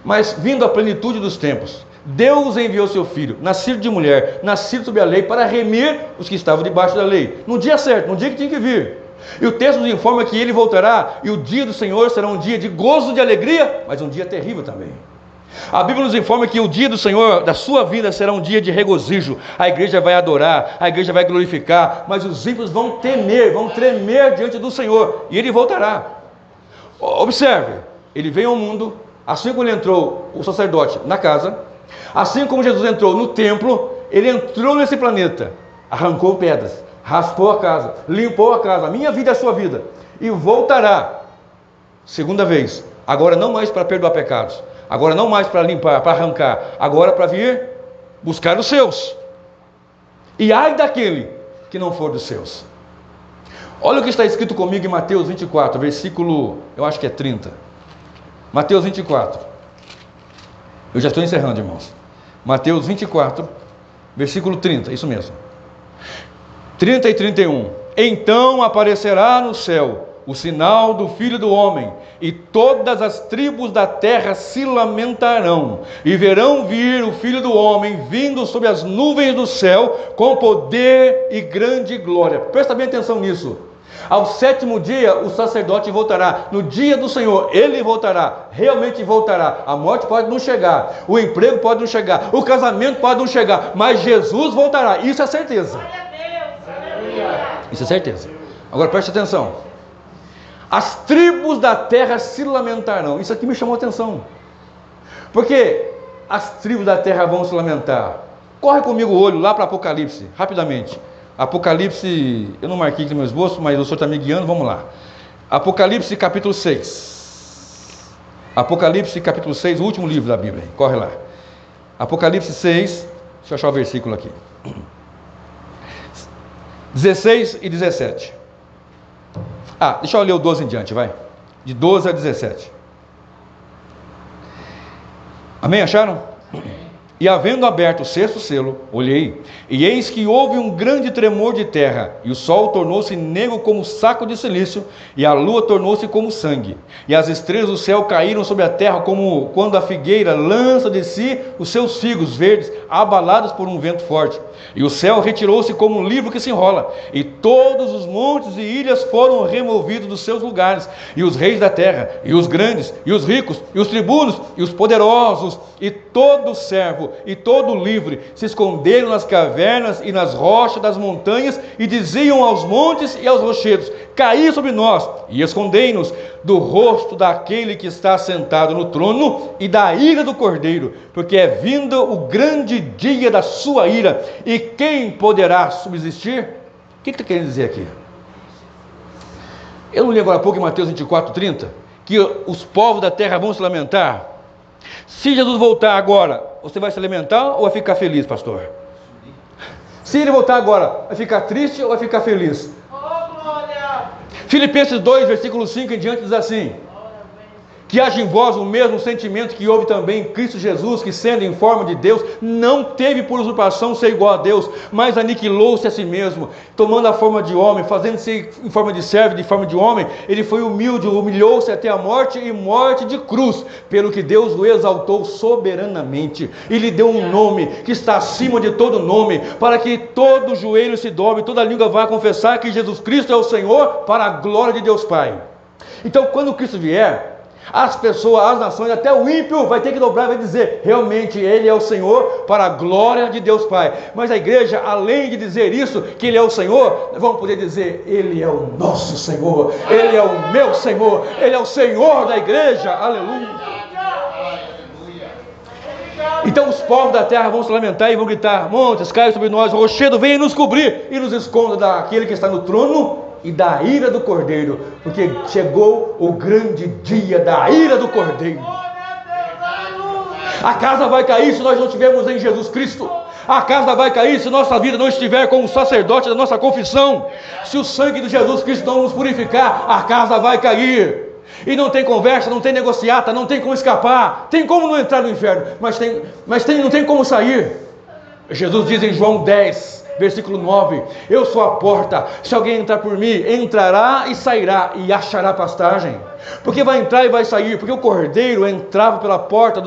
Speaker 1: mas vindo a plenitude dos tempos, Deus enviou seu Filho, nascido de mulher, nascido sob a lei, para remir os que estavam debaixo da lei, no dia certo, no dia que tinha que vir. E o texto nos informa que ele voltará, e o dia do Senhor será um dia de gozo, de alegria, mas um dia terrível também. A Bíblia nos informa que o dia do Senhor, da sua vida, será um dia de regozijo. A igreja vai adorar, a igreja vai glorificar, mas os ímpios vão temer, vão tremer diante do Senhor, e ele voltará. Observe, ele veio ao mundo, assim como ele entrou, o sacerdote, na casa, assim como Jesus entrou no templo, ele entrou nesse planeta, arrancou pedras, raspou a casa, limpou a casa, a minha vida é a sua vida, e voltará, segunda vez, agora não mais para perdoar pecados, agora não mais para limpar, para arrancar, agora para vir buscar os seus. E ai daquele que não for dos seus. Olha o que está escrito comigo em Mateus 24, versículo, eu acho que é 30. Mateus 24. Eu já estou encerrando, irmãos. Mateus 24, versículo 30, isso mesmo. 30 e 31. Então aparecerá no céu o sinal do Filho do Homem, e todas as tribos da terra se lamentarão, e verão vir o Filho do Homem vindo sobre as nuvens do céu, com poder e grande glória. Presta bem atenção nisso. Ao sétimo dia o sacerdote voltará, no dia do Senhor ele voltará, realmente voltará. A morte pode não chegar, o emprego pode não chegar, o casamento pode não chegar, mas Jesus voltará, isso é certeza. Isso é certeza. Agora preste atenção. As tribos da terra se lamentarão. Isso aqui me chamou a atenção. Porque as tribos da terra vão se lamentar. Corre comigo o olho lá para Apocalipse, rapidamente. Apocalipse, eu não marquei aqui no meu esboço, mas o senhor está me guiando, vamos lá. Apocalipse capítulo 6. Apocalipse capítulo 6, o último livro da Bíblia. Corre lá. Apocalipse 6, deixa eu achar o versículo aqui. 16 e 17. Deixa eu ler o 12 em diante, vai. De 12 a 17. Amém? Acharam? E havendo aberto o sexto selo, olhei, e eis que houve um grande tremor de terra, e o sol tornou-se negro como saco de silício, e a lua tornou-se como sangue, e as estrelas do céu caíram sobre a terra, como quando a figueira lança de si os seus figos verdes, abalados por um vento forte. E o céu retirou-se como um livro que se enrola, e todos os montes e ilhas foram removidos dos seus lugares, e os reis da terra, e os grandes, e os ricos, e os tribunos, e os poderosos, e todo servo, deserto, e todo livre se esconderam nas cavernas e nas rochas das montanhas, e diziam aos montes e aos rochedos: caí sobre nós, e escondei-nos do rosto daquele que está sentado no trono e da ira do Cordeiro, porque é vindo o grande dia da sua ira, e quem poderá subsistir? O que está querendo dizer aqui? Eu não li agora há pouco em Mateus 24:30, que os povos da terra vão se lamentar. Se Jesus voltar agora, você vai se lamentar ou vai ficar feliz, pastor? Se ele voltar agora, vai ficar triste ou vai ficar feliz? Filipenses 2, versículo 5 em diante diz assim: que haja em vós o mesmo sentimento que houve também em Cristo Jesus, que sendo em forma de Deus, não teve por usurpação ser igual a Deus, mas aniquilou-se a si mesmo, tomando a forma de homem, fazendo-se em forma de servo, de forma de homem, ele foi humilde, humilhou-se até a morte e morte de cruz, pelo que Deus o exaltou soberanamente, e lhe deu um nome que está acima de todo nome, para que todo joelho se dobre, toda língua vá confessar que Jesus Cristo é o Senhor, para a glória de Deus Pai. Então, quando Cristo vier, as pessoas, as nações, até o ímpio vai ter que dobrar e vai dizer: realmente Ele é o Senhor, para a glória de Deus Pai. Mas a igreja, além de dizer isso, que Ele é o Senhor, vamos poder dizer: Ele é o nosso Senhor, Ele é o meu Senhor, Ele é o Senhor da igreja, aleluia. Então os povos da terra vão se lamentar e vão gritar: montes, caiam sobre nós, rochedo, venha nos cobrir e nos esconda daquele que está no trono e da ira do Cordeiro, porque chegou o grande dia da ira do Cordeiro. A casa vai cair se nós não estivermos em Jesus Cristo. A casa vai cair se nossa vida não estiver com o sacerdote da nossa confissão. Se o sangue de Jesus Cristo não nos purificar, a casa vai cair. E não tem conversa, não tem negociata, não tem como escapar. Tem como não entrar no inferno, mas não tem como sair. Jesus diz em João 10, versículo 9: eu sou a porta, se alguém entrar por mim, entrará e sairá e achará pastagem. Porque vai entrar e vai sair, porque o cordeiro entrava pela porta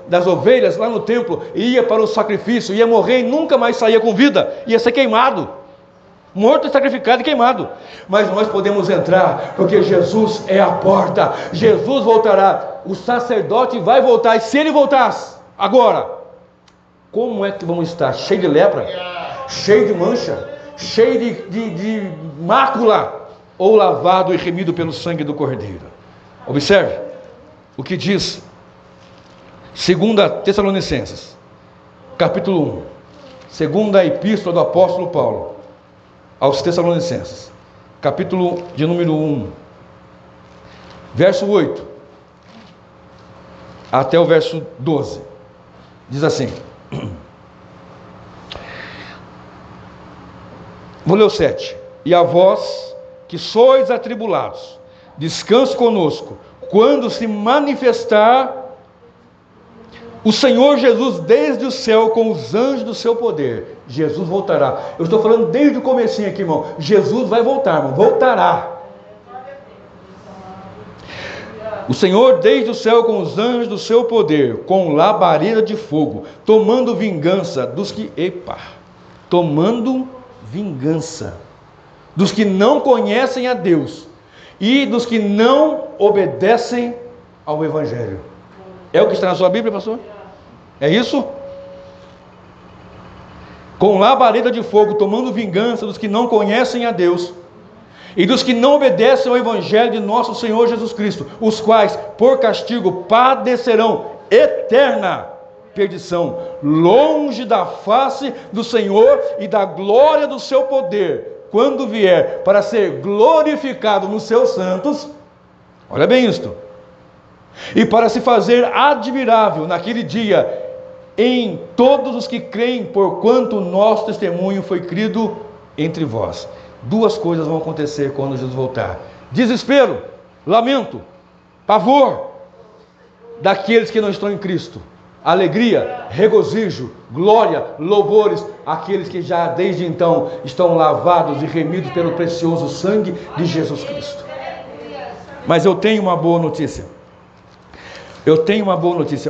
Speaker 1: das ovelhas lá no templo, e ia para o sacrifício, ia morrer e nunca mais saía com vida, ia ser queimado, morto, sacrificado e queimado. Mas nós podemos entrar, porque Jesus é a porta. Jesus voltará, o sacerdote vai voltar, e se ele voltasse agora, como é que vamos estar? Cheio de lepra? Cheio de mancha? Cheio de mácula? Ou lavado e remido pelo sangue do Cordeiro? Observe o que diz 2 Tessalonicenses, capítulo 1, segunda epístola do apóstolo Paulo aos Tessalonicenses, capítulo de número 1, verso 8 até o verso 12, diz assim. Vou ler o 7. E a vós que sois atribulados, descanse conosco, quando se manifestar o Senhor Jesus desde o céu com os anjos do seu poder. Jesus voltará. Eu estou falando desde o comecinho aqui, irmão. Jesus vai voltar, irmão. Voltará. O Senhor desde o céu com os anjos do seu poder, com labareda de fogo, tomando vingança dos que... tomando vingança dos que não conhecem a Deus e dos que não obedecem ao Evangelho. É o que está na sua Bíblia, pastor? É isso? Com labareda de fogo, tomando vingança dos que não conhecem a Deus e dos que não obedecem ao Evangelho de nosso Senhor Jesus Cristo, os quais, por castigo, padecerão eterna perdição, longe da face do Senhor e da glória do seu poder, quando vier para ser glorificado nos seus santos. Olha bem isto. E para se fazer admirável naquele dia em todos os que creem, porquanto o nosso testemunho foi crido entre vós. Duas coisas vão acontecer quando Jesus voltar: desespero, lamento, pavor daqueles que não estão em Cristo, alegria, regozijo, glória, louvores, aqueles que já desde então estão lavados e remidos pelo precioso sangue de Jesus Cristo. Mas eu tenho uma boa notícia.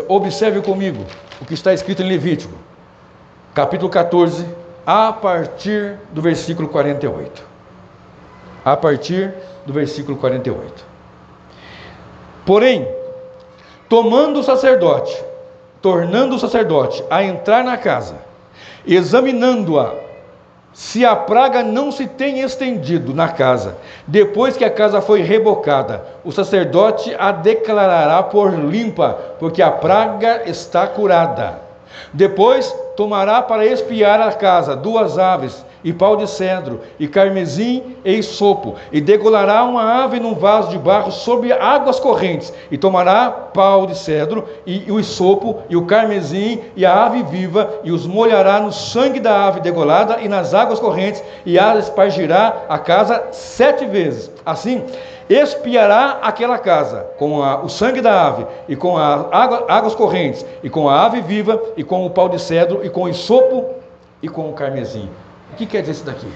Speaker 1: Observe comigo o que está escrito em Levítico, capítulo 14, a partir do versículo 48. A partir do versículo 48. Porém, tomando o sacerdote tornando o sacerdote a entrar na casa, examinando-a, se a praga não se tem estendido na casa, depois que a casa foi rebocada, o sacerdote a declarará por limpa, porque a praga está curada. Depois tomará para espiar a casa 2 aves, e pau de cedro, e carmesim e isopo, e degolará uma ave num vaso de barro sobre águas correntes, e tomará pau de cedro, e o isopo, e o carmesim, e a ave viva, e os molhará no sangue da ave degolada, e nas águas correntes, e a espargirá a casa 7 vezes. Assim, espiará aquela casa com o sangue da ave, e com as águas correntes, e com a ave viva, e com o pau de cedro, e com o isopo, e com o carmesim. O que quer dizer isso daqui?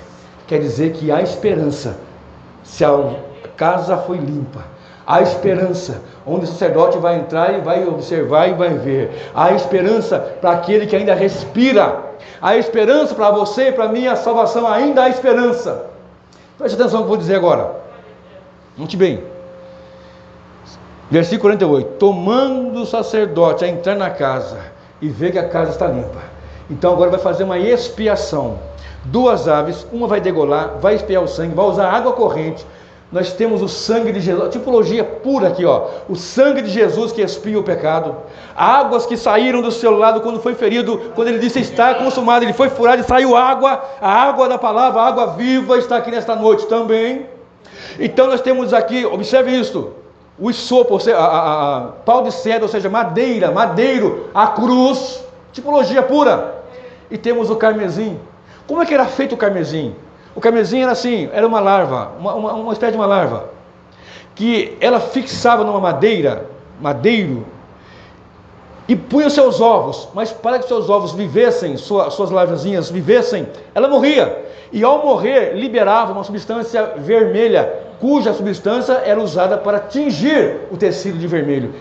Speaker 1: Quer dizer que há esperança, se a casa foi limpa. Há esperança, onde o sacerdote vai entrar e vai observar e vai ver. Há esperança para aquele que ainda respira. Há esperança para você e para mim, a salvação, ainda há esperança. Preste atenção no que eu vou dizer agora. Note bem. Versículo 48. Tomando o sacerdote a entrar na casa e ver que a casa está limpa. Então agora vai fazer uma expiação. 2 aves, uma vai degolar, vai espiar o sangue, vai usar água corrente. Nós temos o sangue de Jesus, tipologia pura aqui, ó. O sangue de Jesus que expia o pecado. Águas que saíram do seu lado quando foi ferido, quando ele disse está consumado, ele foi furado e saiu água. A água da palavra, a água viva está aqui nesta noite também. Então nós temos aqui, observe isso, o isopo, ou seja, pau de cedro, ou seja, madeiro, a cruz, tipologia pura. E temos o carmesim. Como é que era feito o carmesim? O carmesim era assim, era uma larva, uma espécie de uma larva, que ela fixava numa madeiro, e punha seus ovos, mas para que seus ovos vivessem, suas larvazinhas vivessem, ela morria, e ao morrer liberava uma substância vermelha, cuja substância era usada para tingir o tecido de vermelho.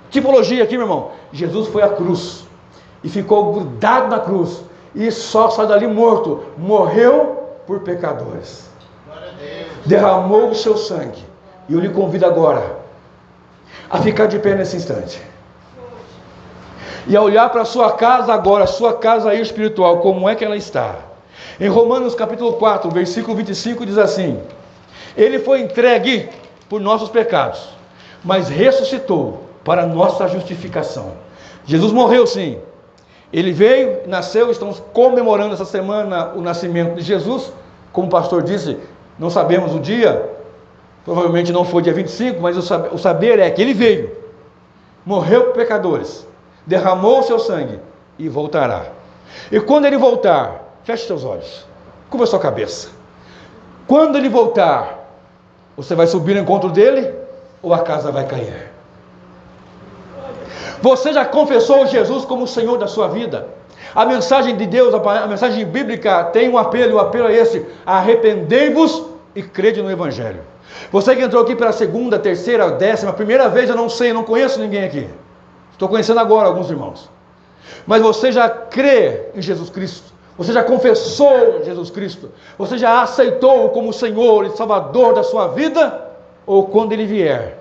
Speaker 1: Tipologia aqui, meu irmão, Jesus foi à cruz, e ficou grudado na cruz, e só saiu dali morto, morreu por pecadores, derramou o seu sangue, e eu lhe convido agora, a ficar de pé nesse instante, e a olhar para a sua casa agora, a sua casa aí espiritual, como é que ela está. Em Romanos capítulo 4, versículo 25 diz assim, ele foi entregue por nossos pecados, mas ressuscitou para nossa justificação. Jesus morreu sim, ele veio, nasceu, estamos comemorando essa semana o nascimento de Jesus, como o pastor disse, não sabemos o dia, provavelmente não foi dia 25, mas o saber é que ele veio, morreu por pecadores, derramou o seu sangue e voltará. E quando ele voltar, feche seus olhos, curva sua cabeça. Quando ele voltar, você vai subir no encontro dele ou a casa vai cair? Você já confessou Jesus como o Senhor da sua vida? A mensagem de Deus, a mensagem bíblica tem um apelo, e o apelo é esse: arrependei-vos e crede no Evangelho. Você que entrou aqui pela segunda, terceira, 10ª, primeira vez, eu não sei, eu não conheço ninguém aqui. Estou conhecendo agora alguns irmãos. Mas você já crê em Jesus Cristo? Você já confessou Jesus Cristo? Você já aceitou como Senhor e Salvador da sua vida? Ou quando Ele vier,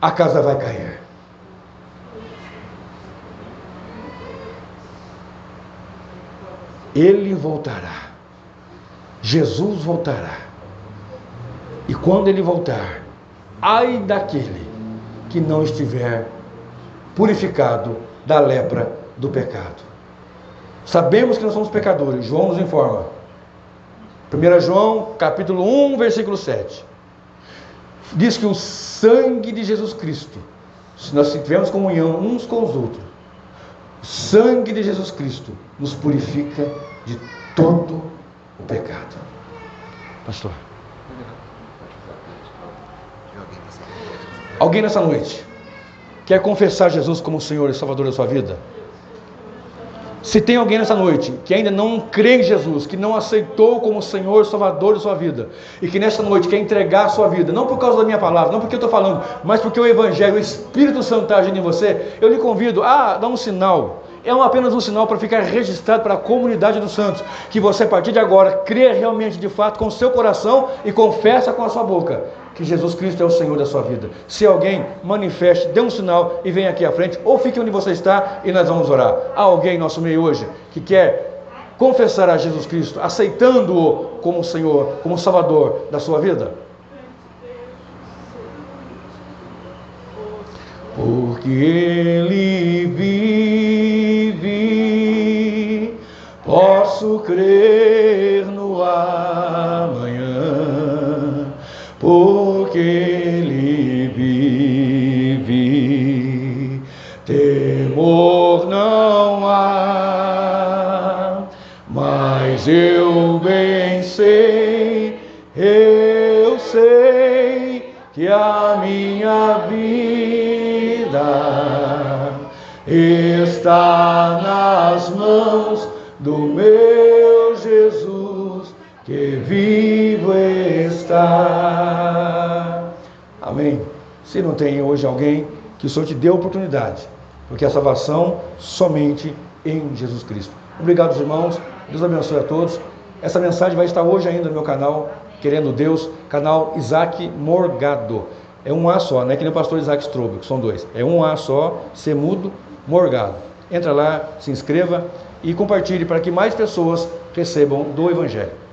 Speaker 1: a casa vai cair? Ele voltará. Jesus voltará. E quando Ele voltar, ai daquele que não estiver purificado da lepra do pecado. Sabemos que nós somos pecadores, João nos informa. 1 João, capítulo 1, versículo 7. Diz que o sangue de Jesus Cristo, se nós tivermos comunhão uns com os outros, o sangue de Jesus Cristo nos purifica de todo o pecado. Pastor. Alguém nessa noite quer confessar Jesus como Senhor e Salvador da sua vida? Se tem alguém nessa noite que ainda não crê em Jesus, que não aceitou como Senhor e Salvador da sua vida, e que nessa noite quer entregar a sua vida, não por causa da minha palavra, não porque eu estou falando, mas porque o Evangelho, o Espírito Santo está agindo em você, eu lhe convido a dar um sinal. É apenas um sinal para ficar registrado para a comunidade dos santos, que você a partir de agora crê realmente de fato com o seu coração e confessa com a sua boca: que Jesus Cristo é o Senhor da sua vida. Se alguém, manifeste, dê um sinal e venha aqui à frente, ou fique onde você está e nós vamos orar. Há alguém em nosso meio hoje que quer confessar a Jesus Cristo, aceitando-o como Senhor, como Salvador da sua vida? Porque Ele vive, posso crer no amanhã, porque Ele vive, temor não há, mas eu bem sei, eu sei que a minha vida está nas mãos do meu Jesus, que vivo está. Amém. Se não tem hoje alguém, que o Senhor te dê a oportunidade, porque a salvação somente em Jesus Cristo. Obrigado, irmãos. Deus abençoe a todos. Essa mensagem vai estar hoje ainda no meu canal, Querendo Deus, canal Isaac Morgado. É um A só, não é que nem o pastor Isaac Strobel, que são dois. É um A só, Semudo, Morgado. Entra lá, se inscreva e compartilhe para que mais pessoas recebam do Evangelho.